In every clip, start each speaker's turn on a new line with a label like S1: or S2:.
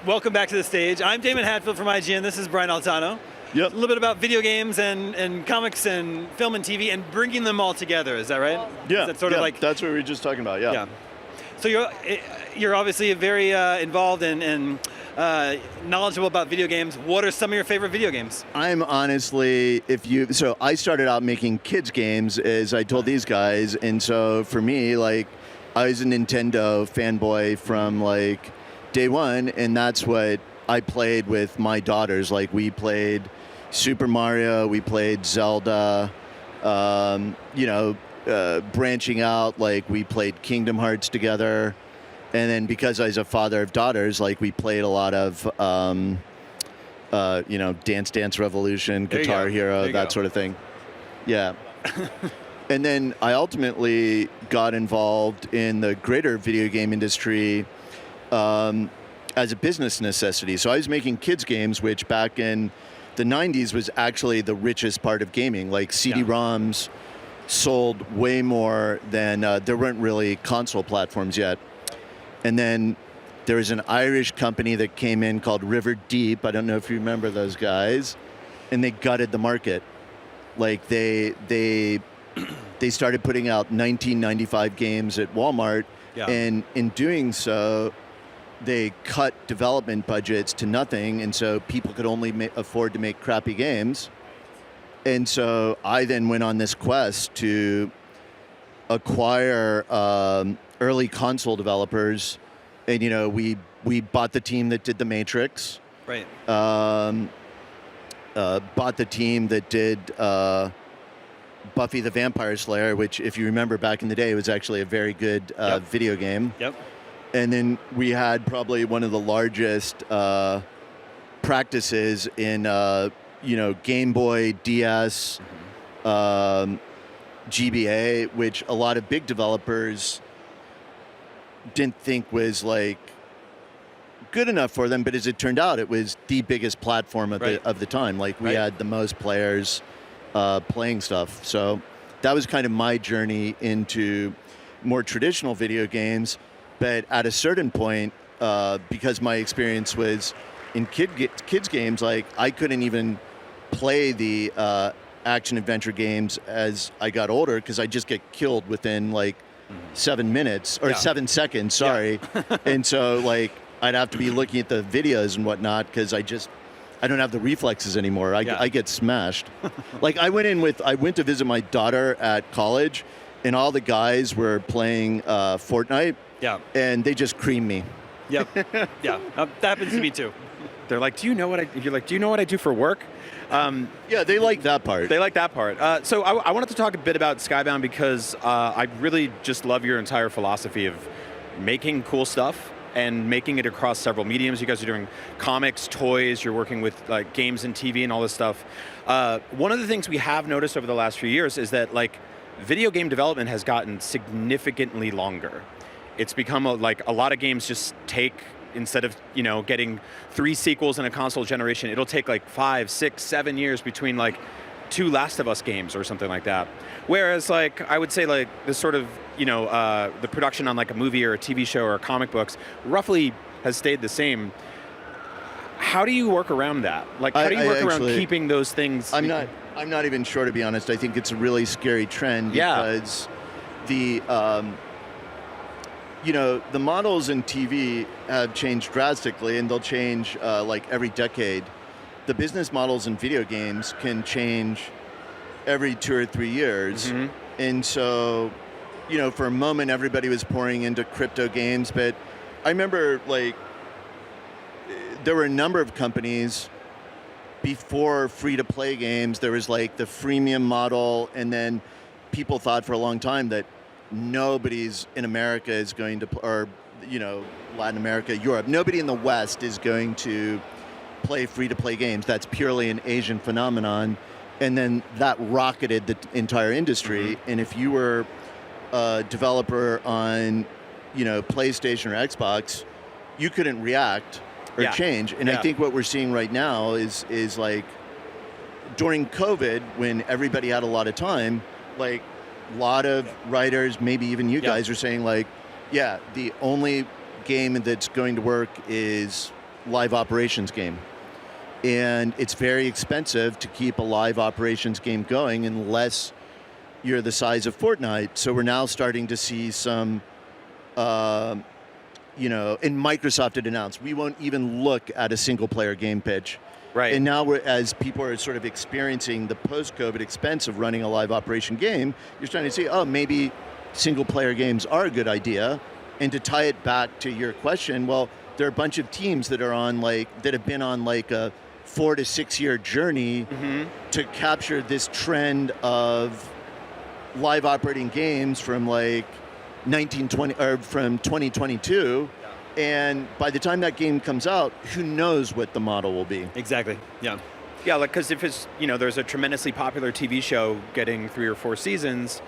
S1: welcome back to the stage. I'm Damon Hatfield from IGN. This is Brian Altano.
S2: Yep.
S1: A little bit about video games and comics and film and TV and bringing them all together. Is that right?
S2: Yeah.
S1: Is that sort of like
S2: that's what we were just talking about. Yeah.
S1: Yeah. So you're obviously very involved and knowledgeable about video games. What are some of your favorite video games?
S2: I'm honestly, so I started out making kids games, as I told these guys, and so for me, like, I was a Nintendo fanboy from like day one, and that's what I played with my daughters. Like, we played Super Mario, we played Zelda, branching out, like we played Kingdom Hearts together. And then because I was a father of daughters, like we played a lot of, Dance Dance Revolution, Guitar Hero, that sort of thing. Yeah. And then I ultimately got involved in the greater video game industry as a business necessity. So I was making kids games, which back in the 90s was actually the richest part of gaming. Like CD-ROMs sold way more than, there weren't really console platforms yet. And then there was an Irish company that came in called River Deep. I don't know if you remember those guys. And they gutted the market. Like they started putting out 1995 games at Walmart. Yeah. And in doing so, they cut development budgets to nothing. And so people could only afford to make crappy games. And so I then went on this quest to acquire early console developers, and we bought the team that did The Matrix.
S1: Right.
S2: Bought the team that did Buffy the Vampire Slayer, which, if you remember back in the day, was actually a very good video game.
S1: Yep. And
S2: then we had probably one of the largest practices in Game Boy, DS, GBA, which a lot of big developers didn't think was like good enough for them, but as it turned out, it was the biggest platform of the time. Like, we had the most players playing stuff. So that was kind of my journey into more traditional video games. But at a certain point, because my experience was in kids games, like, I couldn't even play the action adventure games as I got older, because I just get killed within like 7 minutes or 7 seconds, sorry. Yeah. And so, like, I'd have to be looking at the videos and whatnot, because I don't have the reflexes anymore. I get smashed. Like, I went to visit my daughter at college, and all the guys were playing Fortnite. Yeah. And they just creamed me.
S1: Yep. Yeah. That happens to me too.
S3: They're like, do you know what I do for work?
S2: Yeah, they like that part.
S3: They like that part. So I wanted to talk a bit about Skybound, because I really just love your entire philosophy of making cool stuff and making it across several mediums. You guys are doing comics, toys, you're working with like games and TV and all this stuff. One of the things we have noticed over the last few years is that, like, video game development has gotten significantly longer. It's become a lot of games just take, instead of getting 3 sequels in a console generation, it'll take like 5, 6, 7 years between like 2 Last of Us games or something like that. Whereas, like, I would say, like, this sort of the production on like a movie or a TV show or comic books roughly has stayed the same. How do you work around that? Like, how do you work around keeping those things?
S2: I'm not even sure, to be honest. I think it's a really scary trend, because the the models in TV have changed drastically, and they'll change like every decade. The business models in video games can change every 2 or 3 years. Mm-hmm. And so, for a moment, everybody was pouring into crypto games, but I remember, like, there were a number of companies before free-to-play games. There was like the freemium model, and then people thought for a long time that nobody's in America is going to, or Latin America, Europe, nobody in the West is going to play free-to-play games. That's purely an Asian phenomenon. And then that rocketed the entire industry. Mm-hmm. And if you were a developer on, PlayStation or Xbox, you couldn't react or change. And I think what we're seeing right now is like, during COVID, when everybody had a lot of time, like, a lot of writers, maybe even you guys, are saying, like, the only game that's going to work is live operations game. And it's very expensive to keep a live operations game going unless you're the size of Fortnite. So we're now starting to see some, and Microsoft had announced, we won't even look at a single player game pitch.
S3: Right.
S2: And now as people are sort of experiencing the post-COVID expense of running a live operation game, you're starting to see, oh, maybe single player games are a good idea. And to tie it back to your question, well, there are a bunch of teams that have been on like a 4 to 6 year journey to capture this trend of live operating games from like 1920 or from 2022. And by the time that game comes out, who knows what the model will be?
S1: Exactly. Yeah.
S3: Yeah, like because if it's there's a tremendously popular TV show getting 3 or 4 seasons,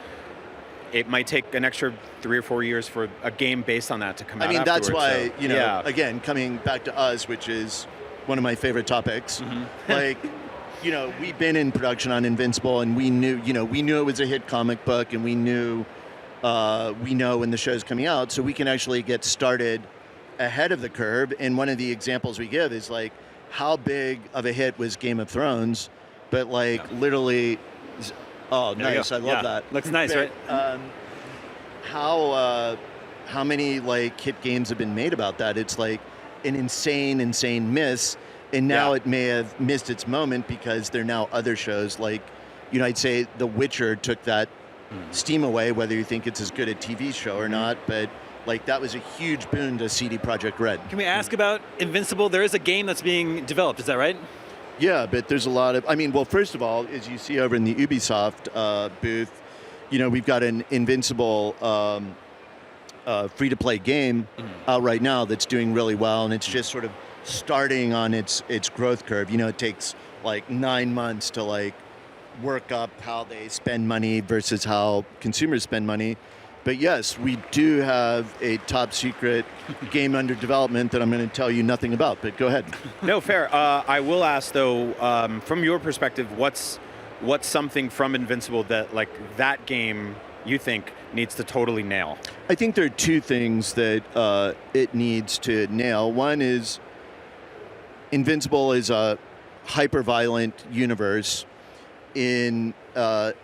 S3: it might take an extra 3 or 4 years for a game based on that to come out.
S2: I mean, that's why
S3: so,
S2: again, coming back to us, which is one of my favorite topics, like. We've been in production on Invincible, and we knew it was a hit comic book, and we know when the show's coming out, so we can actually get started ahead of the curve. And one of the examples we give is like how big of a hit was Game of Thrones, but literally, oh, nice, I love that.
S1: Looks nice, right?
S2: How many like hit games have been made about that? It's like an insane miss. And now it may have missed its moment because there are now other shows like, I'd say The Witcher took that steam away, whether you think it's as good a TV show or not, but like that was a huge boon to CD Projekt Red.
S1: Can we ask about Invincible? There is a game that's being developed, is that right?
S2: Yeah, but there's a lot of, first of all, as you see over in the Ubisoft booth, we've got an Invincible free-to-play game out right now that's doing really well, and it's just sort of starting on its growth curve. It takes like 9 months to like work up how they spend money versus how consumers spend money. But yes, we do have a top secret game under development that I'm going to tell you nothing about, but go ahead.
S3: No, fair. I will ask though, from your perspective, what's something from Invincible that like that game you think needs to totally nail?
S2: I think there are 2 things that it needs to nail. One is Invincible is a hyper-violent universe in a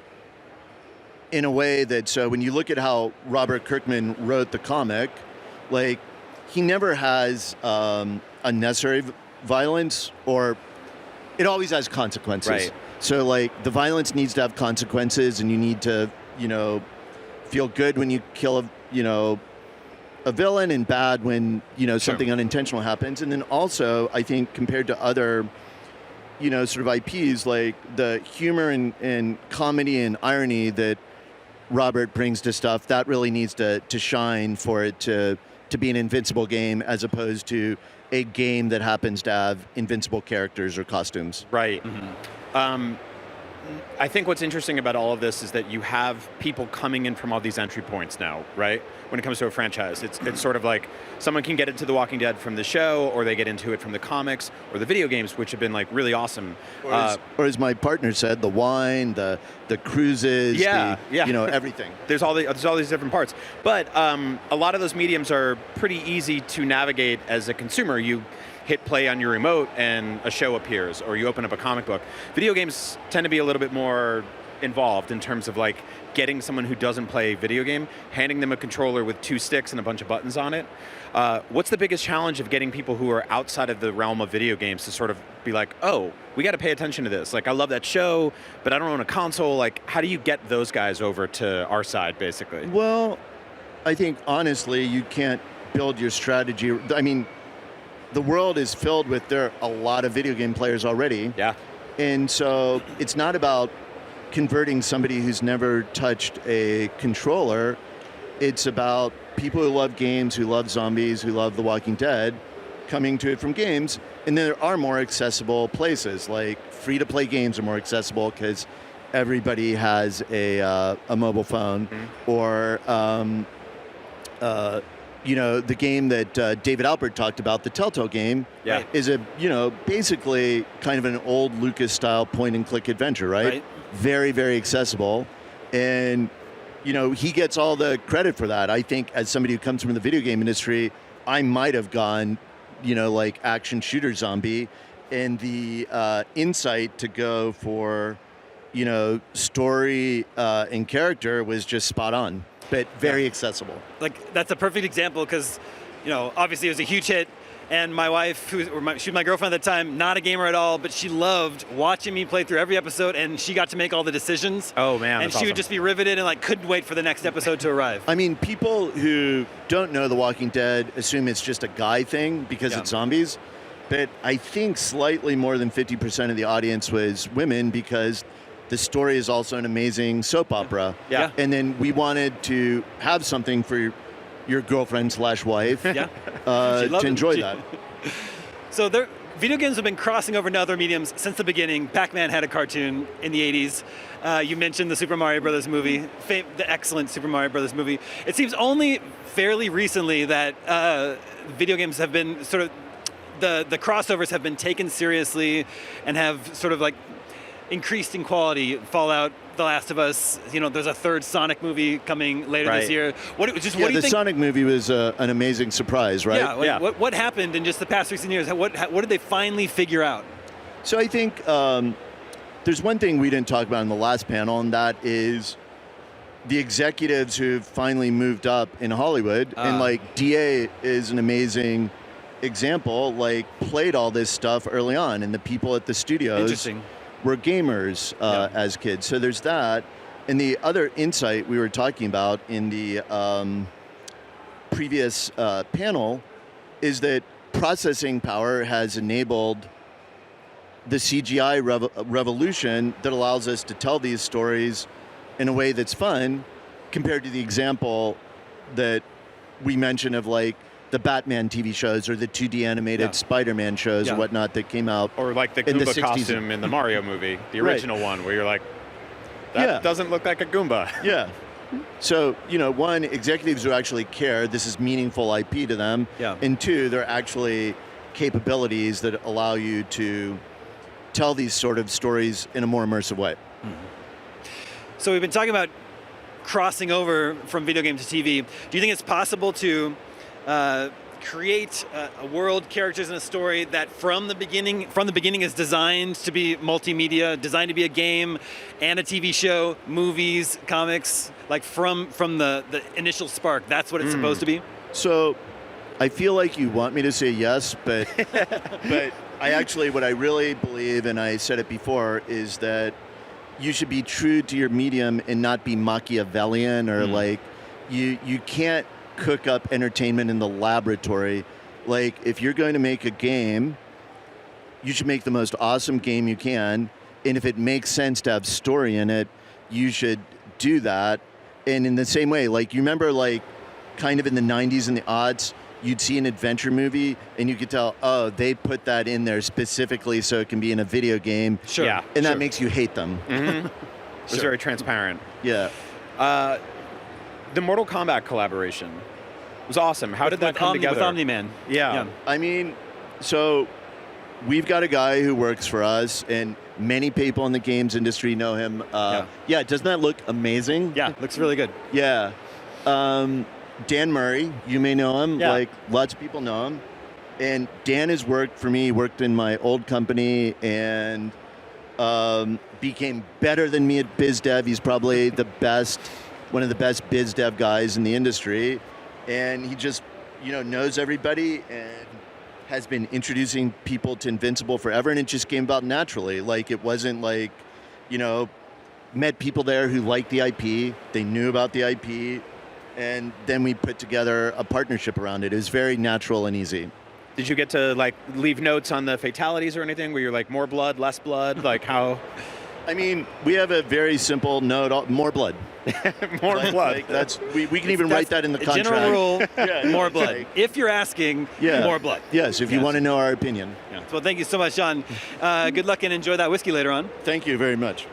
S2: way that, so when you look at how Robert Kirkman wrote the comic, like he never has unnecessary violence, or it always has consequences.
S3: Right.
S2: So like the violence needs to have consequences, and you need to, feel good when you kill a villain and bad when something unintentional happens. And then also, I think compared to other sort of IPs, like the humor and comedy and irony that Robert brings to stuff, that really needs to shine for it to be an Invincible game, as opposed to a game that happens to have invincible characters or costumes.
S3: Right. I think what's interesting about all of this is that you have people coming in from all these entry points now, right? When it comes to a franchise, it's sort of like someone can get into The Walking Dead from the show, or they get into it from the comics or the video games, which have been like really awesome.
S2: Or as my partner said, the wine, the cruises, everything.
S3: There's all these different parts, but a lot of those mediums are pretty easy to navigate as a consumer. You hit play on your remote and a show appears, or you open up a comic book. Video games tend to be a little bit more involved in terms of like getting someone who doesn't play a video game, handing them a controller with 2 sticks and a bunch of buttons on it. What's the biggest challenge of getting people who are outside of the realm of video games to sort of be like, oh, we got to pay attention to this. Like, I love that show, but I don't own a console. Like, how do you get those guys over to our side, basically?
S2: Well, I think honestly, you can't build your strategy. The world is filled with, there are a lot of video game players already.
S3: Yeah.
S2: And so it's not about converting somebody who's never touched a controller. It's about people who love games, who love zombies, who love The Walking Dead, coming to it from games. And there are more accessible places, like free-to-play games are more accessible because everybody has a mobile phone, or the game that David Alpert talked about, the Telltale game, is basically kind of an old Lucas-style point-and-click adventure, right? Very, very accessible. And, he gets all the credit for that. I think as somebody who comes from the video game industry, I might have gone like action shooter zombie, and the insight to go for, story and character was just spot on, but very accessible.
S1: Like, that's a perfect example because, obviously it was a huge hit. And my wife, she was my girlfriend at the time, not a gamer at all, but she loved watching me play through every episode, and she got to make all the decisions.
S3: Oh man,
S1: and she would just be riveted and couldn't wait for the next episode to arrive.
S2: I mean, people who don't know The Walking Dead assume it's just a guy thing because it's zombies, but I think slightly more than 50% of the audience was women because the story is also an amazing soap opera.
S1: Yeah.
S2: And then we wanted to have something for your girlfriend/wife to enjoy that.
S1: So video games have been crossing over into other mediums since the beginning. Pac-Man had a cartoon in the 80s. You mentioned the Super Mario Brothers movie, the excellent Super Mario Brothers movie. It seems only fairly recently that video games have been sort of, the crossovers have been taken seriously and have sort of increased in quality. Fallout, The Last of Us, there's a third Sonic movie coming later this year. What do you think?
S2: The Sonic movie was an amazing surprise, right?
S1: Yeah, what happened in just the past recent years? What did they finally figure out?
S2: So I think there's one thing we didn't talk about in the last panel, and that is the executives who've finally moved up in Hollywood. And DA is an amazing example, played all this stuff early on, and the people at the studios were gamers as kids. So there's that. And the other insight we were talking about in the previous panel is that processing power has enabled the CGI revolution that allows us to tell these stories in a way that's fun, compared to the example that we mentioned of the Batman TV shows or the 2D animated Spider-Man shows or whatnot that came out.
S3: Or the
S2: in
S3: Goomba
S2: the 60s.
S3: costume in the Mario movie, the original one, where you're that doesn't look like a Goomba.
S2: Yeah. So, one, executives who actually care, this is meaningful IP to them.
S1: Yeah.
S2: And two, they're actually capabilities that allow you to tell these sort of stories in a more immersive way.
S1: Mm-hmm. So we've been talking about crossing over from video game to TV. Do you think it's possible to create a world, characters, and a story that from the beginning is designed to be multimedia, designed to be a game and a TV show, movies, comics, from the initial spark, that's what it's supposed to be?
S2: So I feel like you want me to say yes, but but what I really believe, and I said it before, is that you should be true to your medium and not be Machiavellian or you can't cook up entertainment in the laboratory. If you're going to make a game, you should make the most awesome game you can, and if it makes sense to have story in it, you should do that. And in the same way, you remember kind of in the 90s and the aughts, you'd see an adventure movie and you could tell, oh, they put that in there specifically so it can be in a video game.
S1: Sure.
S3: Yeah,
S2: and that makes you hate them.
S3: Mm-hmm. It's very transparent.
S2: Yeah.
S3: The Mortal Kombat collaboration was awesome. How did that come together?
S1: With Omni-Man.
S3: Yeah.
S2: I mean, so we've got a guy who works for us, and many people in the games industry know him. Doesn't that look amazing?
S1: Yeah, looks really good.
S2: Yeah. Dan Murray, you may know him. Lots of people know him. And Dan has worked for me, worked in my old company, and became better than me at BizDev. He's probably one of the best biz dev guys in the industry, and he just knows everybody and has been introducing people to Invincible forever, and it just came about naturally. It wasn't met people there who liked the IP, they knew about the IP, and then we put together a partnership around it. It was very natural and easy.
S3: Did you get to leave notes on the fatalities or anything where you're more blood, less blood, how?
S2: I mean, we have a very simple note: more blood.
S3: More blood.
S2: We can even write that in the contract.
S1: General rule: more blood. If you're asking, more blood.
S2: Yes, if you want to know our opinion.
S1: Well, thank you so much, Jon. Good luck and enjoy that whiskey later on.
S2: Thank you very much.